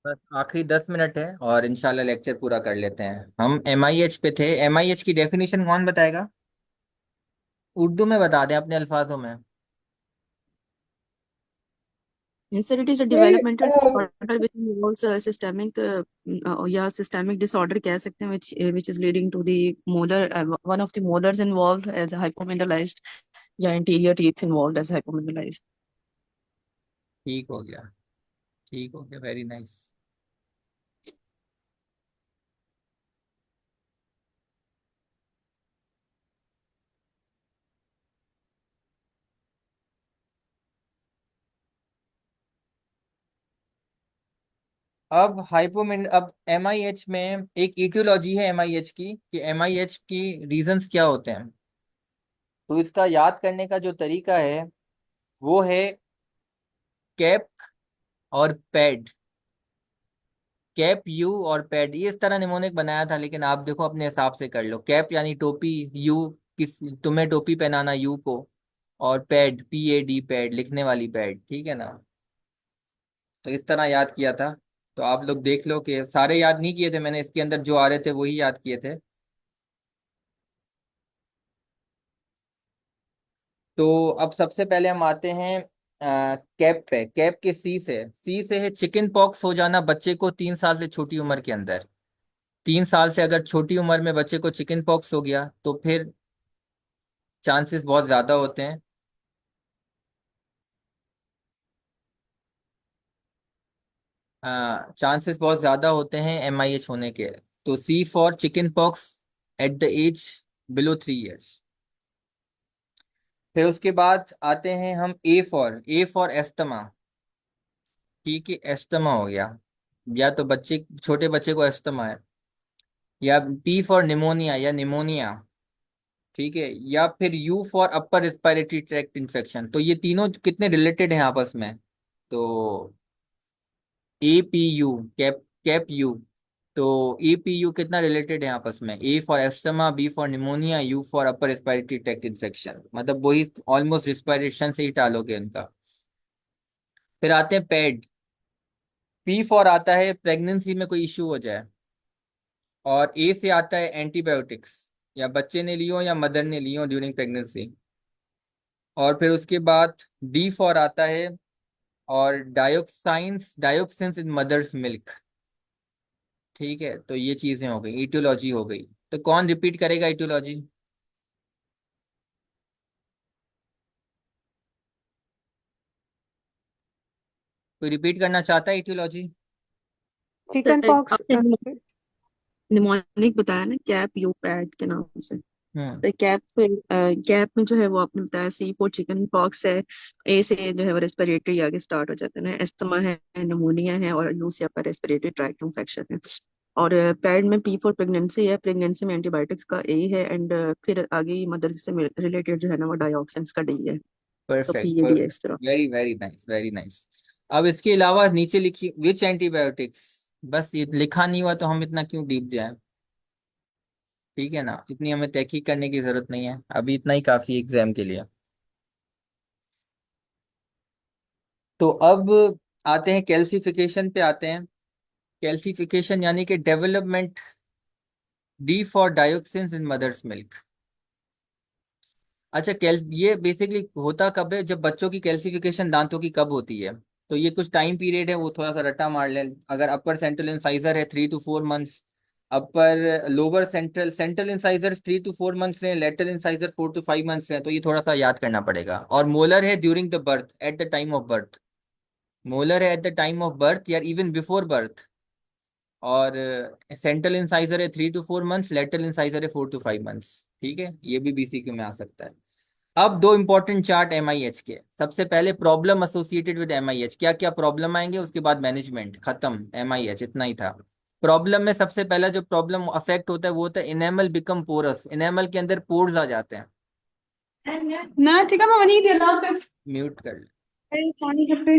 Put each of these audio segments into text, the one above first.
बस आखिरी 10 मिनट है और इंशाल्लाह लेक्चर पूरा कर लेते हैं। हम एमआईएच पे थे। एमआईएच की डेफिनेशन कौन बताएगा? उर्दू में बता दें अपने अल्फाजों में। Yes, sir, it is a नहीं developmental disorder which involves a systemic या systemic disorder कह सकते हैं which is leading to the molar one of the molars involved as hypomineralized या anterior teeth involved as hypomineralized. ठीक हो गया। ठीक हो गया, वेरी नाइस। अब एमआईएच में एक ईटियोलॉजी है एमआईएच की, कि एमआईएच की रीजंस क्या होते हैं। तो इसका याद करने का जो तरीका है वो है कैप और पैड। कैप यू और पैड, ये इस तरह निमोनिक बनाया था, लेकिन आप देखो अपने हिसाब से कर लो। कैप यानी टोपी, यू किस तुम्हें टोपी पहनाना यू को, और पैड PAD पैड, लिखने वाली पैड, ठीक है ना। तो इस तरह याद किया था। तो आप लोग देख लो कि सारे याद नहीं किए थे मैंने, इसके अंदर जो आ रहे थे वही याद किए थे। तो अब सबसे पहले हम आते हैं कैप पे। कैप के सी से है चिकन पॉक्स हो जाना बच्चे को 3 साल से छोटी उम्र के अंदर। 3 साल से अगर छोटी उम्र में बच्चे को चिकन पॉक्स हो गया तो फिर चांसेस बहुत ज्यादा होते हैं। चांसेस बहुत ज्यादा होते हैं MIH होने के। तो C for chicken pox at the age below 3 years. फिर उसके बाद आते हैं हम ए फॉर एस्थमा। ठीक है, एस्थमा हो गया, या तो बच्चे छोटे बच्चे को एस्थमा है। या P फॉर निमोनिया या निमोनिया। ठीक है, या फिर U for upper respiratory tract infection. तो ये तीनों कितने रिलेटेड हैं आपस में। तो APU, कैप कैप यू। तो APU कितना रिलेटेड है आपस में। A for asthma, B for pneumonia, U for upper respiratory tract infection, मतलब वही ऑलमोस्ट रिस्पिरेशन से ही टालोगे इनका। फिर आते हैं पैड। P फॉर आता है प्रेगनेंसी में कोई इश्यू हो जाए, और A से आता है एंटीबायोटिक्स, या बच्चे ने लियो या मदर ने लियो ड्यूरिंग प्रेगनेंसी। और फिर उसके बाद D फॉर आता है, और डायोक्सिन्स इन मदर्स मिल्क। ठीक है, तो ये चीजें हो गई, इटियोलॉजी हो गई। तो कौन रिपीट करेगा इटियोलॉजी? कोई रिपीट करना चाहता है इटियोलॉजी? Chicken sir pox. आपने निमोनिक बताया ना कैप यू पैड के नाम से। हम्म। तो कैप में जो है वो आपने बताया सी फॉर चिकन पॉक्स है। ए से जो है वो रेस्पिरेटरी आगे स्टार्ट हो जाते हैं ना, अस्थमा है, निमोनिया है, और यू से अपर रेस्पिरेटरी ट्रैक्ट इन्फेक्शन है। और पैड में पी फॉर प्रेगनेंसी है, प्रेगनेंसी में एंटीबायोटिक्स का ए है, एंड फिर आगे मदर से रिलेटेड जो है ना वो डायोक्सिन्स का डी है। तो परफेक्ट PAD है परफेक्ट। इस तरह। Very very nice, very nice. अब इसके अलावा नीचे लिखी विच एंटीबायोटिक्स। बस ये लिखा नहीं हुआ तो हम इतना क्यों डीप जाए। ठीक है ना, इतनी हमें तहकीक करने की जरूरत नहीं है, अभी इतना ही काफी एग्जाम के लिए। तो अब आते हैं कैल्सिफिकेशन पे आते हैं। कैल्सिफिकेशन यानी कि development. D for dioxins in mother's milk. अच्छा, कैल ये बेसिकली होता कब है, जब बच्चों की कैल्सिफिकेशन दांतों की कब होती है। तो ये कुछ टाइम पीरियड है, वो थोड़ा सा रट्टा मार लें। अगर अपर सेंट्रल इंसाइजर है 3 to 4 months. Upper lower central central incisor 3 to 4 months हैं, लेटरल इंसाइजर 4 to 5 मंथ्स हैं, तो ये थोड़ा सा याद करना पड़ेगा। और मोलर है during the birth, at the time of birth. Molar है at the time of birth या इवन बिफोर बर्थ। और सेंट्रल इंसाइजर है 3 to 4 मंथ्स, लेटरल इंसाइजर है 4 to 5 मंथ्स। ठीक है, ये भी BCQ में आ सकता है। अब दो इंपॉर्टेंट चार्ट MIH के। सबसे पहले प्रॉब्लम एसोसिएटेड विद MIH, क्या क्या प्रॉब्लम आएंगे, उसके बाद मैनेजमेंट, खत्म। MIH इतना ही था। प्रॉब्लम में सबसे पहला जो प्रॉब्लम अफेक्ट होता है वो होता है इनेमल बिकम पोरस। इनेमल के अंदर पोर्स आ जाते हैं। ना ठीक है, मैं वहीं थी, अल्लाह हाफिज। म्यूट कर ले। अरे, पानी घर पे।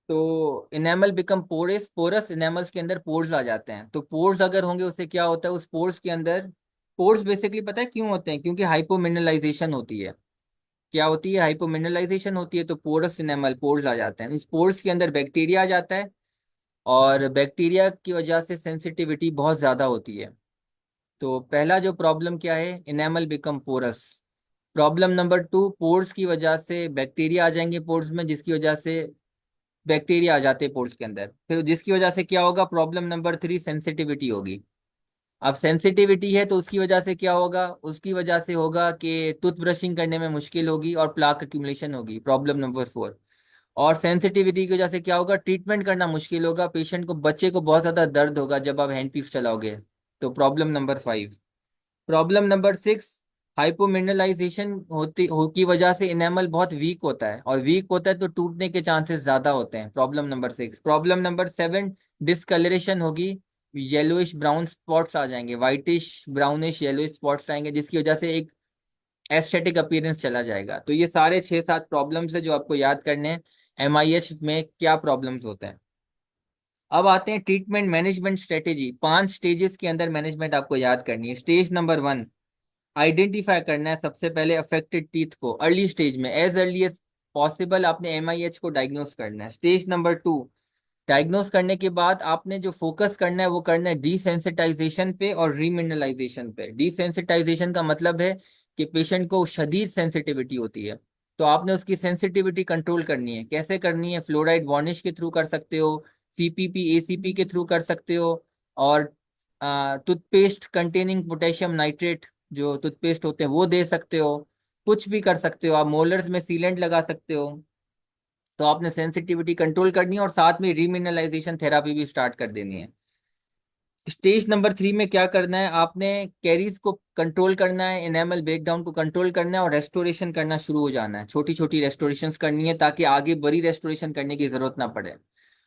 तो इनेमल बिकम पोरस, पोरस इनेमल्स के अंदर पोर्स आ जाते हैं। तो पोर्स अगर होंगे उससे क्या होता है, उस पोर्स के अंदर, पोर्स बेसिकली पता है क्यों होते हैं, क्योंकि हाइपोमिनरलाइजेशन होती है। क्या होती है, हाइपोमिनरलाइजेशन होती है, तो पोरस इनेमल, पोर्स आ जाते हैं, इस पोर्स के अंदर बैक्टीरिया आ जाता है, और बैक्टीरिया की वजह से सेंसिटिविटी बहुत ज्यादा होती है। तो पहला जो प्रॉब्लम क्या है, enamel become porous. Problem number two, pores की वजह से बैक्टीरिया आ जाएंगे पोर्स में, जिसकी वजह से बैक्टीरिया आ जाते हैं पोर्स के अंदर, फिर जिसकी वजह से क्या होगा, प्रॉब्लम नंबर थ्री, सेंसिटिविटी होगी। अब सेंसिटिविटी है तो उसकी वजह से क्या होगा, उसकी वजह से होगा कि टूथ ब्रशिंग करने में मुश्किल होगी और प्लाक एक्यूमुलेशन होगी, प्रॉब्लम नंबर फोर। और सेंसिटिविटी की वजह से क्या होगा, ट्रीटमेंट करना मुश्किल होगा, पेशेंट को, बच्चे को बहुत ज्यादा दर्द होगा जब आप हैंड पीस चलाओगे, तो problem number five. Problem number six, hypomineralisation होती हो की वजह से इनेमल बहुत वीक होता है, और वीक होता है तो टूटने के चांसेस ज्यादा होते हैं, problem number six. Problem number seven, discolouration होगी, येलोइश ब्राउन स्पॉट्स आ जाएंगे, व्हाइटिश ब्राउनिश येलोइश स्पॉट्स आएंगे, जिसकी वजह से एक एस्थेटिक अपीयरेंस चला जाएगा। तो ये सारे छह सात प्रॉब्लम्स है जो आपको याद करने हैं, एमआईएच में क्या प्रॉब्लम्स होते हैं। अब आते हैं ट्रीटमेंट मैनेजमेंट स्ट्रेटेजी, 5 स्टेजेस के अंदर मैनेजमेंट आपको याद करनी है। स्टेज नंबर वन, आइडेंटिफाई करना है सबसे पहले अफेक्टेड टीथ को अर्ली स्टेज में, एज अर्ली एज पॉसिबल आपने एमआईएच को डायग्नोस करना है। स्टेज नंबर टू, डायग्नोस करने के बाद आपने जो फोकस करना है वो करना है डिसेंसिटाइजेशन पे और रीमिनरलाइजेशन पे। डिसेंसिटाइजेशन का मतलब है कि पेशेंट को शदीद सेंसिटिविटी होती है, तो आपने उसकी सेंसिटिविटी कंट्रोल करनी है। कैसे करनी है, फ्लोराइड वार्निश के थ्रू कर सकते हो, सीपीपी एसीपी के थ्रू कर सकते हो, और टूथपेस्ट कंटेनिंग पोटेशियम नाइट्रेट जो टूथपेस्ट होते हैं वो दे सकते हो, कुछ भी कर सकते हो आप, मोलर्स में सीलेंट लगा सकते हो। तो आपने सेंसिटिविटी कंट्रोल करनी है और साथ में रीमिनरलाइजेशन थेरापी भी स्टार्ट कर देनी है। स्टेज नंबर थ्री में क्या करना है, आपने कैरीज को कंट्रोल करना है, एनेमल ब्रेकडाउन को कंट्रोल करना है, और रेस्टोरेशन करना शुरू हो जाना है, छोटी छोटी रेस्टोरेशंस करनी है ताकि आगे बड़ी रेस्टोरेशन करने की जरूरत ना पड़े।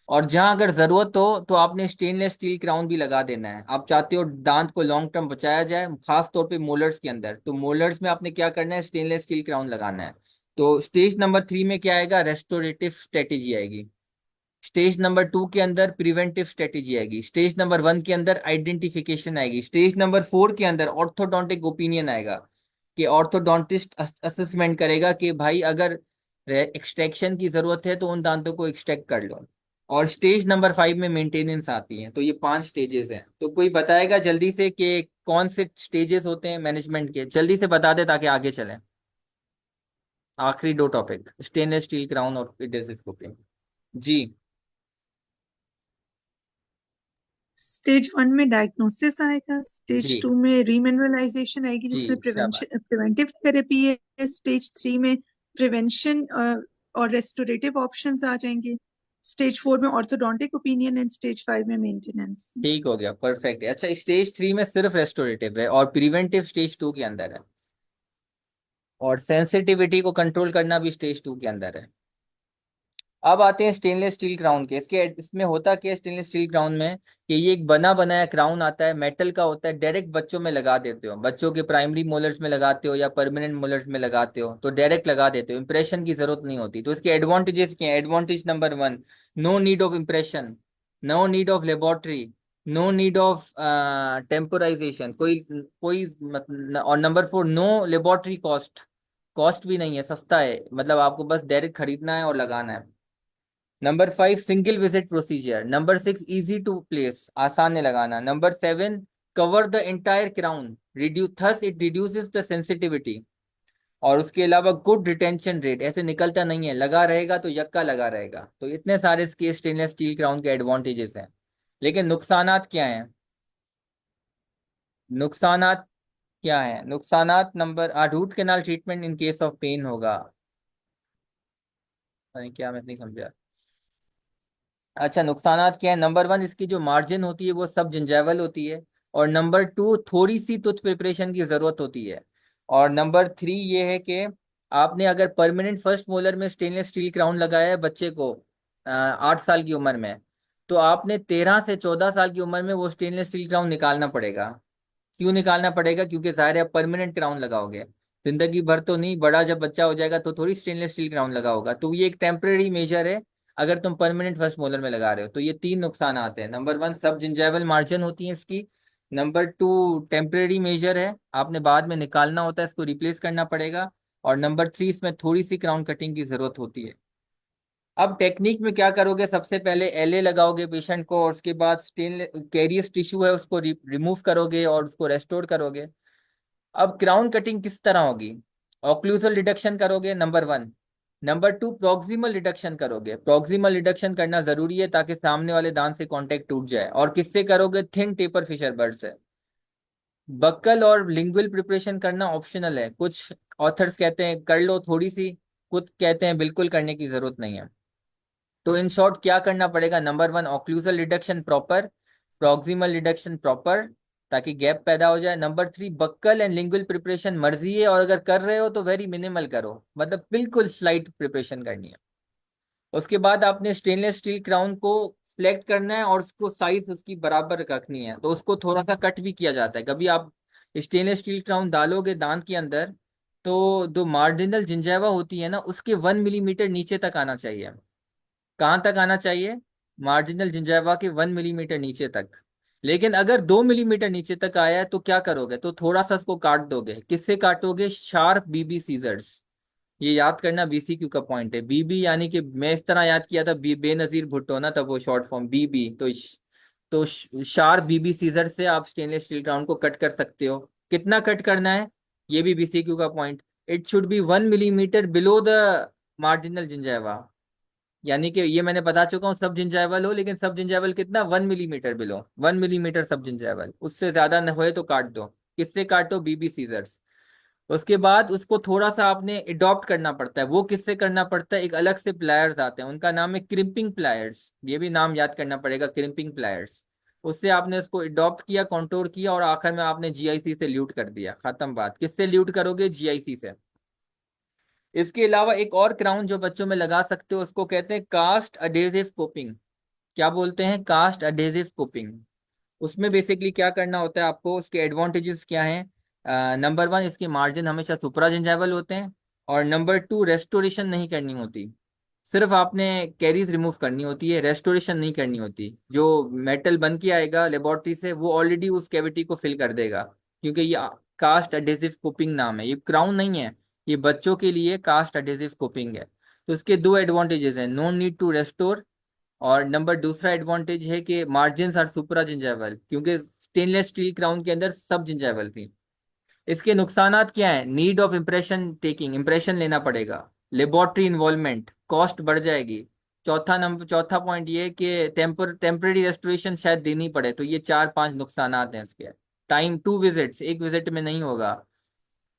और जहां अगर जरूरत हो तो आपने स्टेनलेस स्टील क्राउन भी लगा देना है। आप चाहते हो दांत को लॉन्ग टर्म बचाया जाए, खास तौर पे मोलर्स के अंदर, तो मोलर्स में आपने क्या करना है, स्टेनलेस स्टील क्राउन लगाना है। तो स्टेज नंबर थ्री में क्या आएगा, रेस्टोरेटिव स्ट्रेटेजी आएगी। स्टेज नंबर टू के अंदर प्रिवेंटिव स्ट्रेटेजी आएगी। स्टेज नंबर वन के अंदर आइडेंटिफिकेशन आएगी। स्टेज नंबर फोर के अंदर ऑर्थोडोंटिक ओपिनियन आएगा, कि ऑर्थोडोंटिस्ट असेसमेंट करेगा कि भाई अगर एक्सट्रैक्शन की जरूरत है तो उन दांतों को एक्सट्रैक्ट कर लो। और स्टेज नंबर फाइव में मेंटेनेंस आती है। तो ये 5 स्टेजेस हैं। तो कोई बताएगा जल्दी से कि कौन से स्टेजेस होते हैं मैनेजमेंट के, जल्दी से बता दे ताकि आगे चलें। आखिरी 2 टॉपिक, स्टेनलेस स्टील क्राउन और एडहेसिव कुपिंग। जी। स्टेज वन में डायग्नोसिस आएगा, स्टेज जी। टू में रीमिनरलाइजेशन आएगी जी जिसमें शाबाश। प्रिवेंशन प्रिवेंटिव थेरेपी है, स्टेज थ्री में प्रिवेंशन और रेस्टोरेटिव ऑप्शंस आ जाएंगे, स्टेज फोर में orthodontic opinion and stage five में मेंटेनेंस। ठीक हो गया, परफेक्ट है। अच्छा, स्टेज थ्री में सिर्फ रेस्टोरेटिव है और प्रिवेंटिव स्टेज टू के अंदर है, और सेंसिटिविटी को कंट्रोल करना भी स्टेज टू के अंदर है। अब आते हैं स्टेनलेस स्टील क्राउन के। इसके इसमें होता क्या है स्टेनलेस स्टील क्राउन में, कि ये एक बना बनाया क्राउन आता है, मेटल का होता है, डायरेक्ट बच्चों में लगा देते हो, बच्चों के प्राइमरी मोलर्स में लगाते हो या परमानेंट मोलर्स में लगाते हो, तो डायरेक्ट लगा देते हो, इंप्रेशन की जरूरत नहीं होती। तो इसके एडवांटेजेस क्या है, advantage number one, no need of impression, no need of laboratory, no need of temporisation, कोई कोई और number four, no laboratory cost, cost भी नहीं है, सस्ता है, मतलब आपको बस डायरेक्ट खरीदना है और लगाना है। Number five, single visit procedure. Number six, easy to place, आसान है लगाना। Number seven, cover the entire crown, reduce thus it reduces the sensitivity. और उसके अलावा गुड रिटेंशन रेट, ऐसे निकलता नहीं है, लगा रहेगा तो यक्का लगा रहेगा। तो इतने सारे इसके स्टेनलेस स्टील क्राउन के एडवांटेजेस हैं। लेकिन नुकसानात क्या हैं, नुकसानात क्या है, नुकसानात number, root canal treatment in case of pain होगा। अरे क्या, मैं नहीं समझा। अच्छा, नुकसानात क्या है, नंबर वन, इसकी जो मार्जिन होती है वो सब जिंजाइवल होती है। और नंबर टू, थोड़ी सी टूथ प्रिपरेशन की जरूरत होती है। और नंबर थ्री ये है कि आपने अगर परमानेंट फर्स्ट मोलर में स्टेनलेस स्टील क्राउन लगाया है बच्चे को 8 साल की उम्र में, तो आपने 13 से 14 साल की उम्र में वो स्टेनलेस स्टील क्राउन निकालना पड़ेगा। क्यों निकालना पड़ेगा, क्योंकि जाहिर है परमानेंट क्राउन लगाओगे, जिंदगी भर तो नहीं, बड़ा जब बच्चा हो जाएगा तो थोड़ी स्टेनलेस स्टील क्राउन लगाओगा। तो ये एक टेम्परेरी मेजर है अगर तुम परमानेंट फर्स्ट मोलर में लगा रहे हो। तो ये 3 नुकसान आते हैं, नंबर वन, सब जिंजाइवल मार्जिन होती है इसकी। नंबर टू, टेम्परेरी मेजर है, आपने बाद में निकालना होता है, इसको रिप्लेस करना पड़ेगा। और नंबर 3 इसमें थोड़ी सी क्राउन कटिंग की जरूरत होती है। अब टेक्निक में क्या करोगे, सबसे पहले एलए लगाओगे पेशेंट को, और उसके बाद स्टेन कैरियस टिश्यू है उसको रिमूव करोगे और उसको रेस्टोर करोगे। अब क्राउन कटिंग किस तरह होगी, ऑक्लूजल रिडक्शन करोगे नंबर 1। नंबर 2 प्रॉक्सिमल रिडक्शन करोगे। प्रॉक्सिमल रिडक्शन करना जरूरी है ताकि सामने वाले दांत से कांटेक्ट टूट जाए। और किससे करोगे, थिन टेपर फिशर बर्ड से। बक्कल और लिंगुअल प्रिपरेशन करना ऑप्शनल है, कुछ ऑथर्स कहते हैं कर लो थोड़ी सी, कुछ कहते हैं बिल्कुल करने की जरूरत नहीं है। तो इन शॉर्ट क्या करना पड़ेगा, number 1 occlusal reduction proper, proximal reduction proper ताकि गैप पैदा हो जाए। Number 3 buccal and lingual preparation मर्जी है, और अगर कर रहे हो तो वेरी मिनिमल करो, मतलब बिल्कुल स्लाइट प्रिपरेशन करनी है। उसके बाद आपने स्टेनलेस स्टील क्राउन को सिलेक्ट करना है और उसको साइज उसकी बराबर रखनी है, तो उसको थोड़ा सा कट भी किया जाता है। कभी आप स्टेनलेस स्टील क्राउन डालोगे दांत के अंदर, तो जो मार्जिनल जिंजैवा होती है ना, उसके 1 मिलीमीटर नीचे तक आना चाहिए। कहाँ तक आना चाहिए, मार्जिनल जिंजैवा के 1 मिलीमीटर नीचे तक। लेकिन अगर 2 मिलीमीटर नीचे तक आया है तो क्या करोगे, तो थोड़ा सा उसको काट दोगे। किससे काटोगे, शार्प बीबी सीजर्स। ये याद करना बीसीक्यू का पॉइंट है, बीबी यानी कि मैं इस तरह याद किया था, बेनजीर भुट्टो ना, तब वो शॉर्ट फॉर्म बीबी, तो शार्प बीबी सीजर से आप स्टेनलेस स्टील राउंड को कट कर सकते हो। कितना कट करना है, ये भी बीसीक्यू का point. It should be 1 millimetre below the marginal gingiva. यानी कि ये मैंने बता चुका हूँ, सब जिंजैवल हो, लेकिन सब जिंजैवल कितना, 1 मिलीमीटर बिलो, 1 मिलीमीटर सब जिंजैवल, उससे ज्यादा न होए तो काट दो। किससे काटो, बीबी सीजर्स। उसके बाद उसको थोड़ा सा आपने अडॉप्ट करना पड़ता है। वो किससे करना पड़ता है, एक अलग से प्लायर्स आते हैं, उनका नाम है क्रिम्पिंग प्लायर्स, ये भी नाम याद करना पड़ेगा, क्रिम्पिंग प्लायर्स। उससे आपने उसको अडॉप्ट किया, कॉन्टोर किया, और आखिर में आपने जीआईसी से ल्यूट कर दिया, खत्म बात। किससे ल्यूट करोगे, जीआईसी से। इसके अलावा एक और क्राउन जो बच्चों में लगा सकते हो, उसको कहते हैं कास्ट अडेसिव कोपिंग। क्या बोलते हैं, कास्ट अडेसिव कोपिंग। उसमें बेसिकली क्या करना होता है आपको, उसके एडवांटेजेस क्या हैं, नंबर 1 इसके मार्जिन हमेशा सुप्राजिंजाइवल होते हैं। और नंबर 2 रेस्टोरेशन नहीं करनी होती, सिर्फ आपने कैरीज रिमूव करनी होती है, रेस्टोरेशन नहीं करनी होती। जो मेटल बन के आएगा लेबोरेटरी से वो ऑलरेडी उस कैविटी को फिल कर देगा, क्योंकि ये कास्ट अडेसिव कोपिंग नाम है, ये क्राउन नहीं है, ये बच्चों के लिए कास्ट अडेसिव कोपिंग है। तो इसके दो एडवांटेजेस हैं, नो नीड टू रेस्टोर, और नंबर दूसरा एडवांटेज है कि मार्जिन आर सुपरा जिंजाइवल, क्योंकि स्टेनलेस स्टील क्राउन के अंदर सब जिंजाइवल थी। इसके नुकसानात क्या है, need of impression taking, impression लेना पड़ेगा, लेबोरेटरी इन्वॉल्वमेंट, कॉस्ट बढ़ जाएगी। चौथा पॉइंट ये है कि टेम्पररी रेस्टोरेशन शायद देनी पड़े। तो ये 4-5 नुकसानात हैं इसके। टाइम 2 विजिट्स, एक विजिट में नहीं होगा।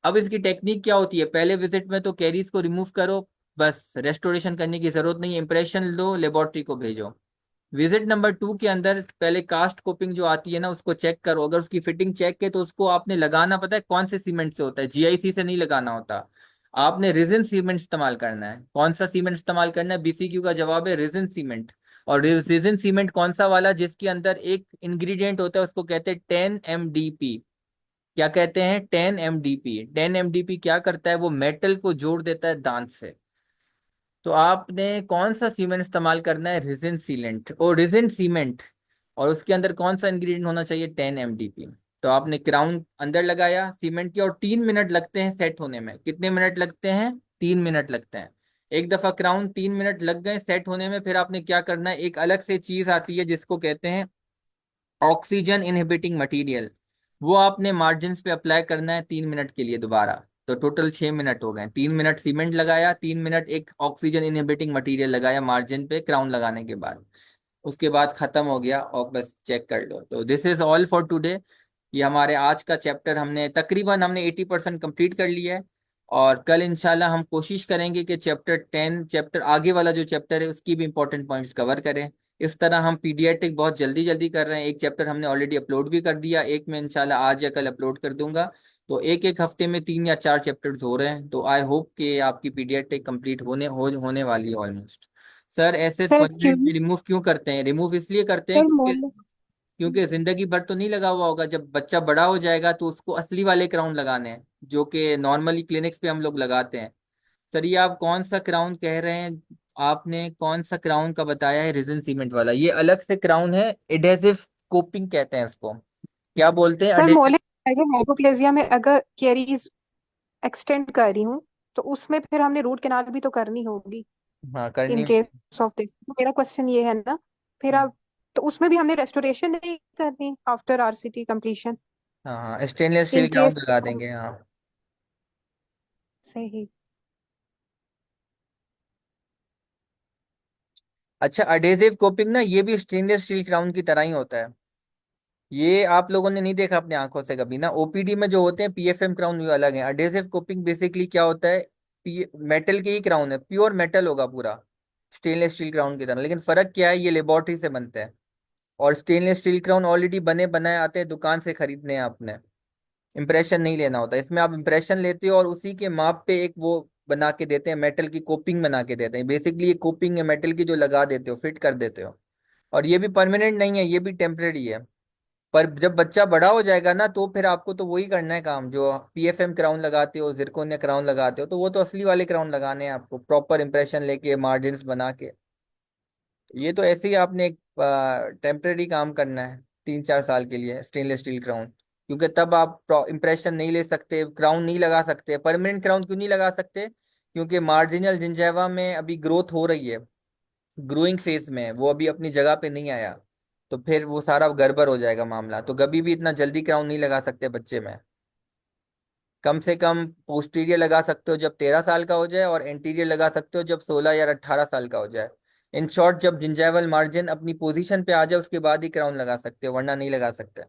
अब इसकी टेक्निक क्या होती है, पहले विजिट में तो कैरीज को रिमूव करो, बस रेस्टोरेशन करने की जरूरत नहीं है, इंप्रेशन लो, लेबोरेटरी को भेजो। विजिट नंबर 2 के अंदर पहले कास्ट कोपिंग जो आती है ना, उसको चेक करो, अगर उसकी फिटिंग चेक है तो उसको आपने लगाना, पता है कौन से सीमेंट से होता है, जीआईसी से नहीं लगाना होता। आपने रिजिन सीमेंट इस्तेमाल करना है। कौन सा सीमेंट इस्तेमाल करना है, बीसीक्यू का जवाब है रिजिन सीमेंट। और रिजिन सीमेंट कौन सा वाला, जिसके अंदर एक इंग्रेडिएंट होता है, उसको कहते हैं 10 MDP। क्या कहते हैं, 10 MDP। 10 MDP क्या करता है, वो मेटल को जोड़ देता है दांत से। तो आपने कौन सा सीमेंट इस्तेमाल करना है, रिजिन सीलेंट और रिजिन सीमेंट। और उसके अंदर कौन सा इंग्रेडिएंट होना चाहिए, 10 MDP। तो आपने क्राउन अंदर लगाया सीमेंट के, और 3 मिनट लगते हैं सेट होने में। कितने मिनट लगते हैं, 3 मिनट लगते हैं। एक दफा क्राउन 3 मिनट लग गए सेट होने में, फिर आपने क्या करना है, एक अलग से चीज आती है जिसको कहते हैं ऑक्सीजन इनहिबिटिंग मटेरियल। वो आपने मार्जिन पे अप्लाई करना है 3 मिनट के लिए दोबारा। तो टोटल 6 मिनट हो गए, 3 मिनट सीमेंट लगाया, 3 मिनट एक ऑक्सीजन इनहिबिटिंग मटेरियल लगाया मार्जिन पे क्राउन लगाने के बाद। उसके बाद खत्म हो गया, और बस चेक कर लो। तो this is all for today. ये हमारे आज का चैप्टर हमने 80% कंप्लीट कर लिया है। और कल इंशाल्लाह हम कोशिश करेंगे कि चैप्टर आगे वाला जो चैप्टर है उसकी भी इंपॉर्टेंट पॉइंट्स कवर करें। इस तरह हम पीडियाट्रिक बहुत जल्दी जल्दी कर रहे हैं, एक चैप्टर हमने ऑलरेडी अपलोड भी कर दिया, एक में इंशाल्लाह आज या कल अपलोड कर दूंगा। तो एक एक हफ्ते में 3 या 4 चैप्टर्स हो रहे हैं। तो आई होप कि आपकी पीडियाट्रिक कंप्लीट होने वाली है ऑलमोस्ट। सर ऐसे sir spongin excuse me remove क्यों करते हैं, रिमूव इसलिए करते हैं सर क्योंकि मोल जिंदगी भर तो नहीं लगा हुआ होगा, जब बच्चा बड़ा हो जाएगा तो उसको असली वाले क्राउन लगाने हैं, जो कि नॉर्मली क्लिनिक्स पे हम लोग लगाते हैं। सर ये आप कौन सा क्राउन कह रहे हैं, आपने कौन सा क्राउन का बताया है, रिजिन सीमेंट वाला, ये अलग से क्राउन है, एडेसिव कोपिंग कहते हैं इसको। क्या बोलते हैं, सर एडेसिव। मोलिक हाइपोप्लेजिया में अगर कैरीज एक्सटेंड कर रही हूँ तो उसमें फिर हमने रूट कैनाल भी तो करनी होगी हाँ इन करनी। Case of this. तो मेरा क्वेश्चन ये है ना, फिर हम्म, अब तो उसमें भी हमने रेस्टोरेशन नहीं करनी आफ्टर आरसीटी कंप्लीशन हाँ हाँ, स्टेनलेस इन स्टील केस। क्राउन लगा देंगे, हाँ। सही। अच्छा, अडेसिव कोपिंग ना, ये भी स्टेनलेस स्टील क्राउन की तरह ही होता है। ये आप लोगों ने नहीं देखा अपने आंखों से कभी ना, ओपीडी में जो होते हैं पीएफएम क्राउन ये अलग है। अडेसिव कोपिंग बेसिकली क्या होता है, मेटल के ही क्राउन है, प्योर मेटल होगा पूरा, स्टेनलेस स्टील क्राउन की तरह। लेकिन फर्क क्या है, ये लेबोरेटरी से बनते हैं, और स्टेनलेस स्टील क्राउन ऑलरेडी बने बनाए आते हैं, दुकान से खरीदने हैं आपने। इम्प्रेशन नहीं लेना होता इसमें, आप इम्प्रेशन लेते हो और उसी के माप पे एक वो बना के देते हैं, मेटल की कोपिंग बना के देते हैं। बेसिकली ये कोपिंग है मेटल की, जो लगा देते हो, फिट कर देते हो। और ये भी परमानेंट नहीं है, ये भी टेम्परेरी है। पर जब बच्चा बड़ा हो जाएगा ना, तो फिर आपको तो वही करना है काम, जो पीएफएम क्राउन लगाते हो, जिरकोनिया क्राउन लगाते हो, तो वो तो असली वाले क्राउन लगाने हैं आपको, प्रॉपर इंप्रेशन लेके मार्जिन्स बना के। ये तो ऐसे ही आपने एक टेम्परेरी काम करना है 3-4 साल के लिए, स्टेनलेस स्टील क्राउन। क्योंकि तब आप इंप्रेशन नहीं ले सकते, क्राउन नहीं लगा सकते। परमानेंट क्राउन क्यों नहीं लगा सकते, क्योंकि मार्जिनल जिंजेवा में अभी ग्रोथ हो रही है, ग्रोइंग फेज में है, वो अभी अपनी जगह पे नहीं आया। तो फिर वो सारा गड़बड़ हो जाएगा मामला, तो कभी भी इतना जल्दी क्राउन नहीं लगा सकते बच्चे में। कम से कम पोस्टीरियर लगा सकते हो जब 13 साल का हो जाए, और एंटीरियर लगा सकते हो जब 16 या 18 साल का हो जाए। इन शॉर्ट, जब जिंजाइवल मार्जिन अपनी पोजीशन पे आ जाए उसके बाद ही क्राउन लगा सकते हो, वरना नहीं लगा सकते।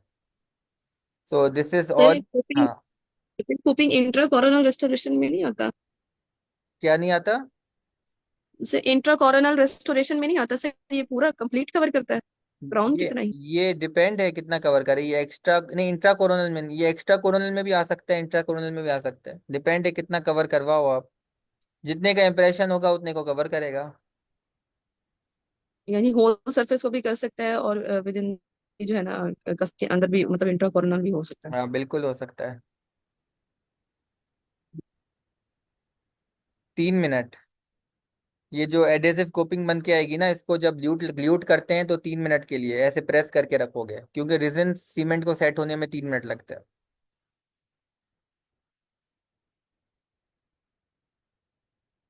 So this is sir all. Cupping, हाँ। कूपिंग इंट्राकोरोनल रेस्टोरेशन में नहीं आता? क्या नहीं आता? सर इंट्राकोरोनल रेस्टोरेशन में नहीं आता सर, ये पूरा कंप्लीट कवर करता है क्राउन ये कितना ही? ये डिपेंड है कितना कवर करे, ये एक्स्ट्रा नहीं, इंट्रा कोरोनल में नहीं, ये एक्स्ट्रा कोरोनल में भी आ सकता है, इंट्रा कोरोनल में भी आ सकता है, डिपेंड है कितना कवर करवाओ आप। जितने का इंप्रेशन होगा उतने को कवर करेगा। यानी होल सरफेस को भी कर सकता है, और विद इन जो है ना कस के अंदर भी, मतलब इंट्राकोरोनल भी हो सकता है। हाँ बिल्कुल हो सकता है। 3 मिनट। ये जो एडेसिव कोपिंग बन के आएगी ना, इसको जब ग्लूट ग्लूट करते हैं तो 3 मिनट के लिए ऐसे प्रेस करके रखोगे, क्योंकि रेजिन सीमेंट को सेट होने में 3 मिनट लगता है।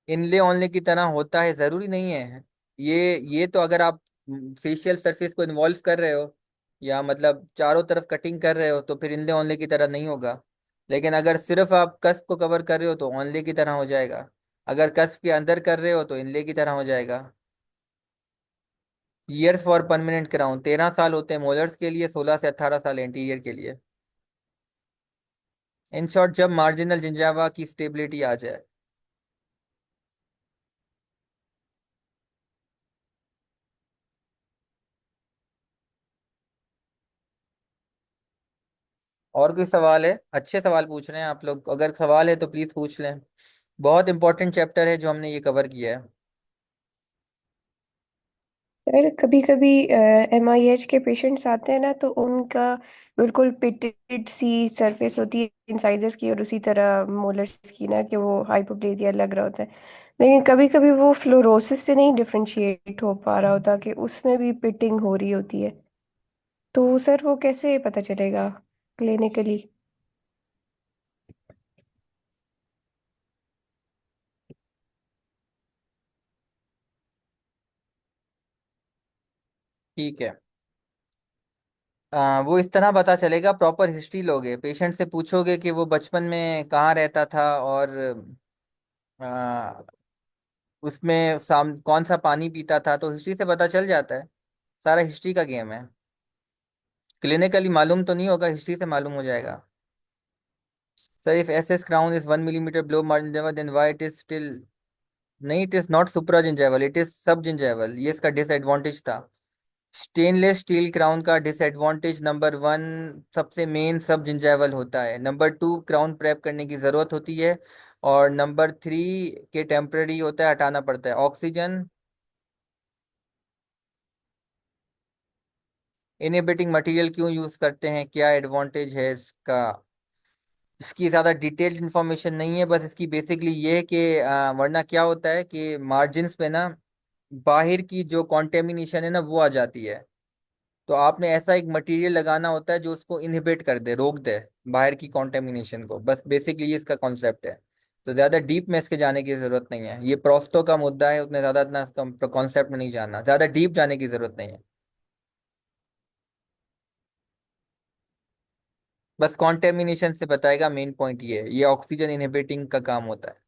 इनले ऑनले की तरह होता है जरूरी नहीं है। ये तो अगर आप फेशियल सरफेस को इन्वॉल्व कर रहे हो, या मतलब चारों तरफ कटिंग कर रहे हो, तो फिर इनले ऑनले की तरह नहीं होगा। लेकिन अगर सिर्फ आप कस्प को कवर कर रहे हो तो ऑनले की तरह हो जाएगा। अगर कस्प के अंदर कर रहे हो तो इनले की तरह हो जाएगा। ईयर्स फॉर परमानेंट क्राउन 13 साल होते हैं मोलर्स के लिए, 16 से 18 साल इंटीरियर के लिए। इन शॉर्ट, जब मार्जिनल जिंजावा की स्टेबिलिटी आ जाए। और कोई सवाल है? अच्छे सवाल पूछ रहे हैं आप लोग, अगर सवाल है तो प्लीज पूछ लें। बहुत इंपॉर्टेंट चैप्टर है जो हमने ये कवर किया है। सर कभी कभी MIH के पेशेंट्स आते हैं ना, तो उनका बिल्कुल पिटेड सी सरफेस होती है इंसाइजर्स की, और उसी तरह मोलर्स की ना, कि वो हाइपोप्लेजिया लग रहा होता है। लेकिन कभी कभी वो फ्लोरोसिस से नहीं डिफरेंशिएट हो पा रहा होता, कि उसमें भी पिटिंग हो रही होती है। तो सर वो कैसे पता चलेगा क्लिनिकली? ठीक है। वो इस तरह पता चलेगा, प्रॉपर हिस्ट्री लोगे, पेशेंट से पूछोगे कि वो बचपन में कहाँ रहता था, और आ, उसमें कौन सा पानी पीता था, तो हिस्ट्री से पता चल जाता है। सारा हिस्ट्री का गेम है। क्लिनिकली मालूम तो नहीं होगा, हिस्ट्री से मालूम हो जाएगा। Sir, if S S crown is 1 millimetre below margin then why it is still? नहीं, it is not supra gingival, it is सब जिंजाइवल, ये इसका डिसएडवांटेज था। स्टेनलेस स्टील क्राउन का डिसएडवांटेज नंबर 1, सबसे मेन सब जिंजाइवल होता है। नंबर 2, क्राउन प्रेप करने की जरूरत होती है। और नंबर 3 के टेम्पररी होता है, हटाना पड़ता है ऑक्सीजन। इनहिबिटिंग मटेरियल क्यों यूज करते हैं, क्या एडवांटेज है इसका? इसकी ज़्यादा डिटेल्ड इन्फॉर्मेशन नहीं है, बस इसकी बेसिकली ये है कि वरना क्या होता है कि मार्जिन्स पे ना बाहर की जो कॉन्टेमिनेशन है ना वो आ जाती है। तो आपने ऐसा एक मटेरियल लगाना होता है जो उसको इनहिबिट कर दे, रोक दे बाहर की कॉन्टेमिनेशन को, बस बेसिकली ये इसका कॉन्सेप्ट है। तो ज्यादा डीप में इसके जाने की जरूरत नहीं है, ये प्रोस्तो का मुद्दा है, उतने ज्यादा इतना कॉन्सेप्ट में नहीं जानना, ज्यादा डीप जाने की जरूरत नहीं है। बस कॉन्टेमिनेशन से बताएगा, मेन पॉइंट ये ऑक्सीजन इनहिबिटिंग का काम होता है।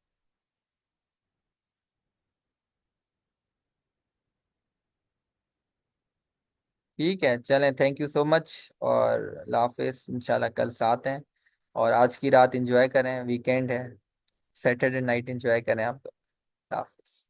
ठीक है, चलें, थैंक यू सो मच, और अल्लाह हाफिज़, इंशाल्लाह कल साथ हैं। और आज की रात एंजॉय करें, वीकेंड है, सैटरडे नाइट एंजॉय करें आप लोग। अल्लाह हाफिज़।